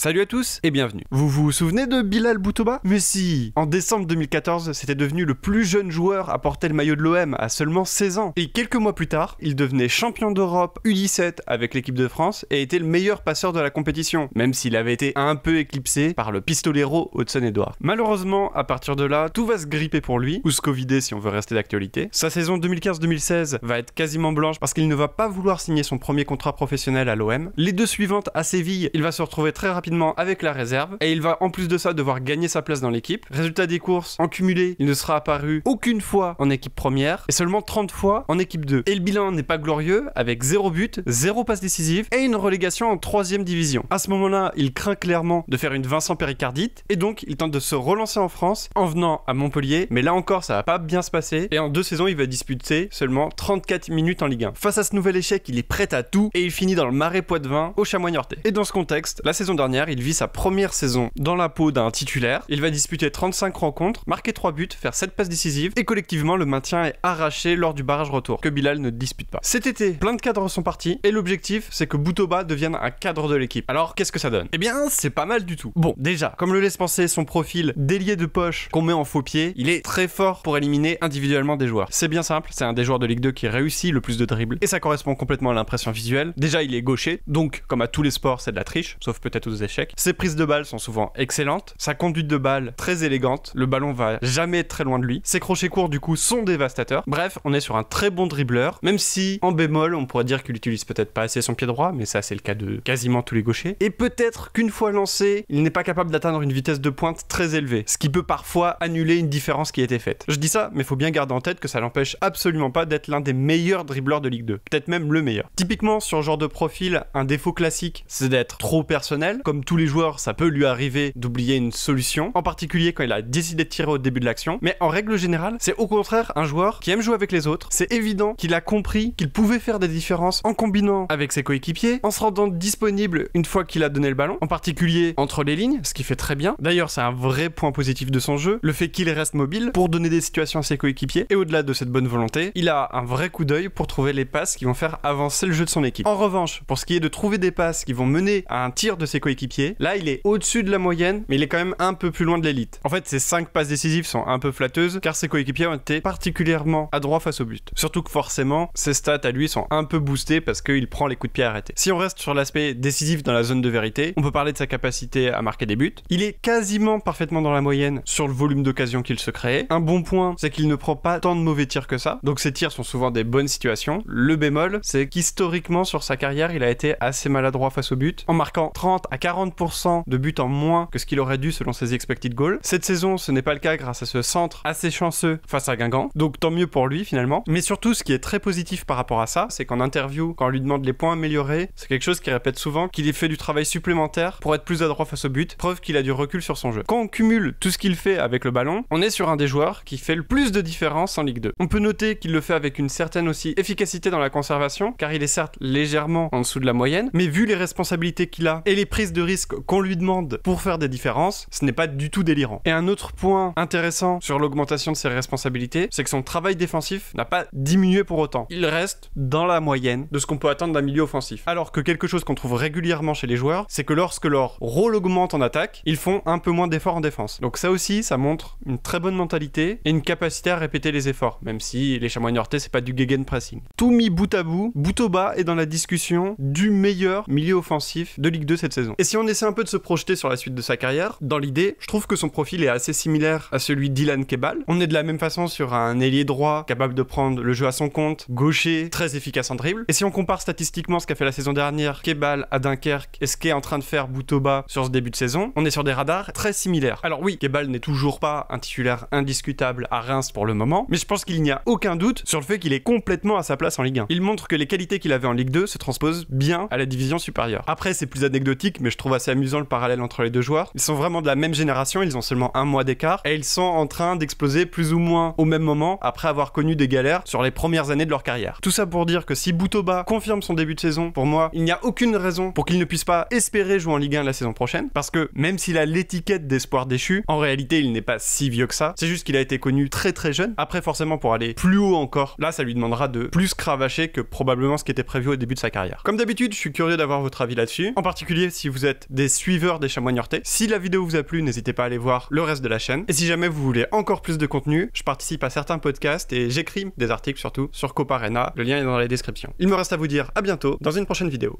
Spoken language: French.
Salut à tous et bienvenue. Vous vous souvenez de Bilal Boutouba? Mais si! En décembre 2014, c'était devenu le plus jeune joueur à porter le maillot de l'OM à seulement 16 ans. Et quelques mois plus tard, il devenait champion d'Europe U17 avec l'équipe de France et était le meilleur passeur de la compétition, même s'il avait été un peu éclipsé par le pistolero Hudson-Edouard. Malheureusement, à partir de là, tout va se gripper pour lui, ou se covider si on veut rester d'actualité. Sa saison 2015-2016 va être quasiment blanche parce qu'il ne va pas vouloir signer son premier contrat professionnel à l'OM. Les deux suivantes à Séville, il va se retrouver très rapidement avec la réserve et il va en plus de ça devoir gagner sa place dans l'équipe. Résultat des courses, en cumulé, il ne sera apparu aucune fois en équipe première et seulement 30 fois en équipe 2. Et le bilan n'est pas glorieux avec 0 but, 0 passe décisive et une relégation en 3ème division. À ce moment-là, il craint clairement de faire une Vincent péricardite et donc il tente de se relancer en France en venant à Montpellier, mais là encore ça va pas bien se passer et en 2 saisons il va disputer seulement 34 minutes en Ligue 1. Face à ce nouvel échec, il est prêt à tout et il finit dans le Marais Poitevin au Chamois Niortais. Et dans ce contexte, la saison dernière, il vit sa première saison dans la peau d'un titulaire. Il va disputer 35 rencontres, marquer 3 buts, faire 7 passes décisives et collectivement le maintien est arraché lors du barrage retour que Bilal ne dispute pas. Cet été, plein de cadres sont partis et l'objectif c'est que Boutouba devienne un cadre de l'équipe. Alors qu'est-ce que ça donne? Eh bien c'est pas mal du tout. Bon, déjà, comme le laisse penser son profil d'ailier de poche qu'on met en faux pied, il est très fort pour éliminer individuellement des joueurs. C'est bien simple, c'est un des joueurs de Ligue 2 qui réussit le plus de dribbles et ça correspond complètement à l'impression visuelle. Déjà il est gaucher, donc comme à tous les sports c'est de la triche, sauf peut-être aux échecs. Ses prises de balles sont souvent excellentes, sa conduite de balle très élégante, le ballon va jamais être très loin de lui, ses crochets courts du coup sont dévastateurs. Bref, on est sur un très bon dribbleur, même si en bémol on pourrait dire qu'il utilise peut-être pas assez son pied droit, mais ça c'est le cas de quasiment tous les gauchers, et peut-être qu'une fois lancé, il n'est pas capable d'atteindre une vitesse de pointe très élevée, ce qui peut parfois annuler une différence qui a été faite. Je dis ça, mais faut bien garder en tête que ça n'empêche absolument pas d'être l'un des meilleurs dribbleurs de Ligue 2, peut-être même le meilleur. Typiquement sur ce genre de profil, un défaut classique c'est d'être trop personnel, comme tous les joueurs ça peut lui arriver d'oublier une solution, en particulier quand il a décidé de tirer au début de l'action, mais en règle générale, c'est au contraire un joueur qui aime jouer avec les autres. C'est évident qu'il a compris qu'il pouvait faire des différences en combinant avec ses coéquipiers, en se rendant disponible une fois qu'il a donné le ballon, en particulier entre les lignes, ce qui fait très bien. D'ailleurs, c'est un vrai point positif de son jeu, le fait qu'il reste mobile pour donner des situations à ses coéquipiers, et au-delà de cette bonne volonté, il a un vrai coup d'œil pour trouver les passes qui vont faire avancer le jeu de son équipe. En revanche, pour ce qui est de trouver des passes qui vont mener à un tir de ses coéquipiers, là il est au-dessus de la moyenne, mais il est quand même un peu plus loin de l'élite. En fait, ses 5 passes décisives sont un peu flatteuses, car ses coéquipiers ont été particulièrement adroits face au but. Surtout que forcément, ses stats à lui sont un peu boostées parce qu'il prend les coups de pied arrêtés. Si on reste sur l'aspect décisif dans la zone de vérité, on peut parler de sa capacité à marquer des buts. Il est quasiment parfaitement dans la moyenne sur le volume d'occasions qu'il se crée. Un bon point, c'est qu'il ne prend pas tant de mauvais tirs que ça, donc ses tirs sont souvent des bonnes situations. Le bémol, c'est qu'historiquement sur sa carrière, il a été assez maladroit face au but, en marquant 30 à 40% de buts en moins que ce qu'il aurait dû selon ses expected goals. Cette saison, ce n'est pas le cas grâce à ce centre assez chanceux face à Guingamp, donc tant mieux pour lui finalement. Mais surtout, ce qui est très positif par rapport à ça, c'est qu'en interview, quand on lui demande les points améliorés, c'est quelque chose qu'il répète souvent, qu'il ait fait du travail supplémentaire pour être plus adroit face au but, preuve qu'il a du recul sur son jeu. Quand on cumule tout ce qu'il fait avec le ballon, on est sur un des joueurs qui fait le plus de différence en Ligue 2. On peut noter qu'il le fait avec une certaine aussi efficacité dans la conservation, car il est certes légèrement en dessous de la moyenne, mais vu les responsabilités qu'il a et les prises de risque qu'on lui demande pour faire des différences, ce n'est pas du tout délirant. Et un autre point intéressant sur l'augmentation de ses responsabilités, c'est que son travail défensif n'a pas diminué pour autant. Il reste dans la moyenne de ce qu'on peut attendre d'un milieu offensif. Alors que quelque chose qu'on trouve régulièrement chez les joueurs, c'est que lorsque leur rôle augmente en attaque, ils font un peu moins d'efforts en défense. Donc ça aussi, ça montre une très bonne mentalité et une capacité à répéter les efforts, même si les Chamois Niortais, c'est pas du gegenpressing. Tout mis bout à bout, Boutouba est dans la discussion du meilleur milieu offensif de Ligue 2 cette saison. Et si on essaie un peu de se projeter sur la suite de sa carrière, dans l'idée, je trouve que son profil est assez similaire à celui d'Ilan Kebal. On est de la même façon sur un ailier droit, capable de prendre le jeu à son compte, gaucher, très efficace en dribble. Et si on compare statistiquement ce qu'a fait la saison dernière Kebal à Dunkerque et ce qu'est en train de faire Boutouba sur ce début de saison, on est sur des radars très similaires. Alors oui, Kebal n'est toujours pas un titulaire indiscutable à Reims pour le moment, mais je pense qu'il n'y a aucun doute sur le fait qu'il est complètement à sa place en Ligue 1. Il montre que les qualités qu'il avait en Ligue 2 se transposent bien à la division supérieure. Après, c'est plus anecdotique, mais je trouve assez amusant le parallèle entre les deux joueurs. Ils sont vraiment de la même génération, ils ont seulement un mois d'écart, et ils sont en train d'exploser plus ou moins au même moment, après avoir connu des galères sur les premières années de leur carrière. Tout ça pour dire que si Boutouba confirme son début de saison, pour moi, il n'y a aucune raison pour qu'il ne puisse pas espérer jouer en Ligue 1 la saison prochaine, parce que même s'il a l'étiquette d'espoir déchu, en réalité, il n'est pas si vieux que ça. C'est juste qu'il a été connu très très jeune. Après, forcément, pour aller plus haut encore, là, ça lui demandera de plus cravacher que probablement ce qui était prévu au début de sa carrière. Comme d'habitude, je suis curieux d'avoir votre avis là-dessus, en particulier si vous êtes êtes des suiveurs des chamois niortais. Si la vidéo vous a plu, n'hésitez pas à aller voir le reste de la chaîne. Et si jamais vous voulez encore plus de contenu, je participe à certains podcasts et j'écris des articles surtout sur Coparena. Le lien est dans la description. Il me reste à vous dire à bientôt dans une prochaine vidéo.